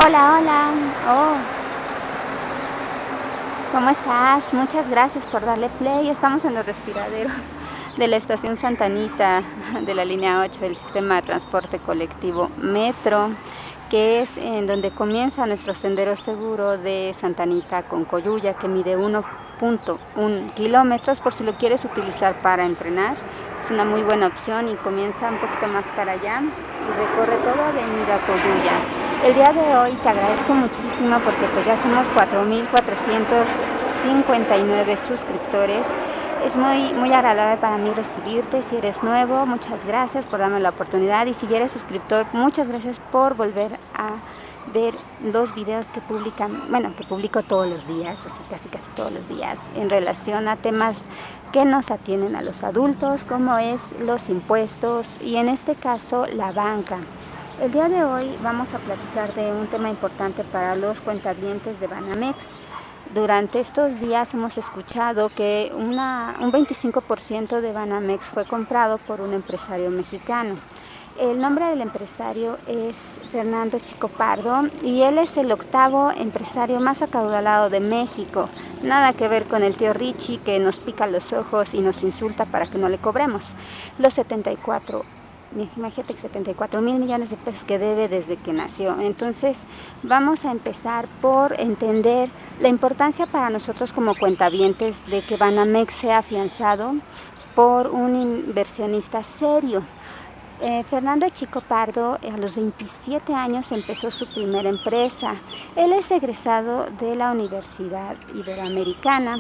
Hola, hola. Oh, ¿cómo estás? Muchas gracias por darle play. Estamos en los respiraderos de la estación Santa Anita de la línea 8 del sistema de transporte colectivo Metro, que es en donde comienza nuestro sendero seguro de Santa Anita con Coyuya, que mide 1.1 kilómetros por si lo quieres utilizar para entrenar. Es una muy buena opción y comienza un poquito más para allá y recorre toda Avenida Coyuya. El día de hoy te agradezco muchísimo porque pues ya somos 4,459 suscriptores. Es muy agradable para mí recibirte. Si eres nuevo, muchas gracias por darme la oportunidad, y si ya eres suscriptor, muchas gracias por volver a ver los videos que publico todos los días, o sea, casi todos los días, en relación a temas que nos atienen a los adultos, como es los impuestos y en este caso la banca. El día de hoy vamos a platicar de un tema importante para los cuentavientes de Banamex. Durante estos días hemos escuchado que un 25% de Banamex fue comprado por un empresario mexicano. El nombre del empresario es Fernando Chico Pardo y él es el octavo empresario más acaudalado de México. Nada que ver con el tío Richie que nos pica los ojos y nos insulta para que no le cobremos los 74 mil millones de pesos que debe desde que nació. Entonces vamos a empezar por entender la importancia para nosotros como cuentavientes de que Banamex sea afianzado por un inversionista serio. Fernando Chico Pardo a los 27 años empezó su primera empresa. Él es egresado de la Universidad Iberoamericana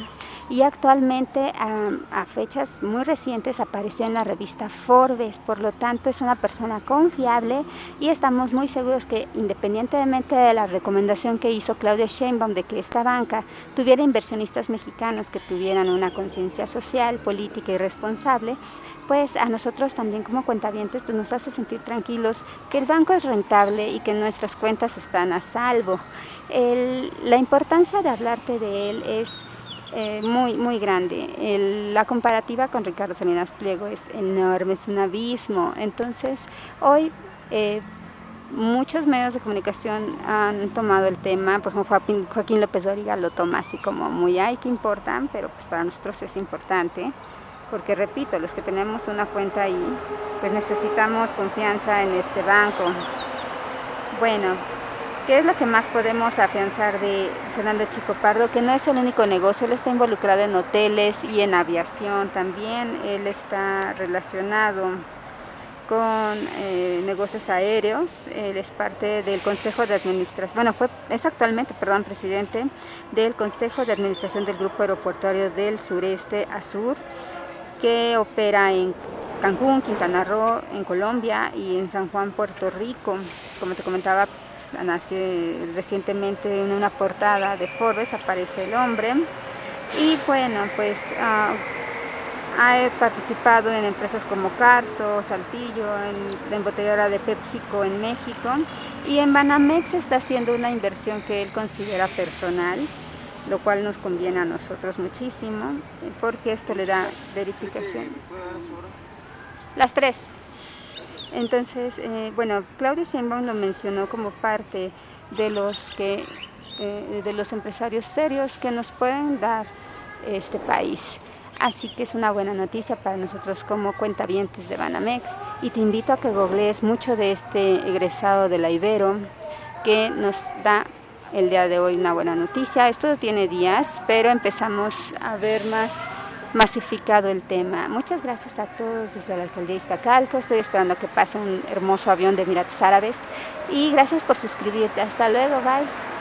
y actualmente a fechas muy recientes apareció en la revista Forbes. Por lo tanto, es una persona confiable y estamos muy seguros que, independientemente de la recomendación que hizo Claudia Sheinbaum de que esta banca tuviera inversionistas mexicanos que tuvieran una conciencia social, política y responsable, pues a nosotros también como cuentavientes pues nos hace sentir tranquilos que el banco es rentable y que nuestras cuentas están a salvo. La importancia de hablarte de él es muy grande. La comparativa con Ricardo Salinas Pliego es enorme, es un abismo. Entonces hoy muchos medios de comunicación han tomado el tema. Por ejemplo, Joaquín López Dóriga lo toma así como muy, ay, ¿qué importan? Pero pues para nosotros es importante. Porque repito, los que tenemos una cuenta ahí, pues necesitamos confianza en este banco. Bueno, ¿qué es lo que más podemos afianzar de Fernando Chico Pardo? Que no es el único negocio, él está involucrado en hoteles y en aviación también. Él está relacionado con negocios aéreos. Él es parte del Consejo de Administración, es actualmente, presidente del Consejo de Administración del Grupo Aeroportuario del Sureste Azur, que opera en Cancún, Quintana Roo, en Colombia y en San Juan, Puerto Rico. Como te comentaba, nació recientemente en una portada de Forbes, aparece el hombre. Y bueno, pues ha participado en empresas como Carso, Saltillo, en la embotelladora de PepsiCo en México. Y en Banamex está haciendo una inversión que él considera personal, lo cual nos conviene a nosotros muchísimo, porque esto le da verificación. Las tres. Entonces, Claudia Sheinbaum lo mencionó como parte de los empresarios serios que nos pueden dar este país. Así que es una buena noticia para nosotros como cuentavientes de Banamex, y te invito a que googlees mucho de este egresado de la Ibero, que nos da el día de hoy una buena noticia. Esto tiene días, pero empezamos a ver más masificado el tema. Muchas gracias a todos desde la alcaldía de Iztacalco. Estoy esperando que pase un hermoso avión de Emiratos Árabes y gracias por suscribirte. Hasta luego, bye.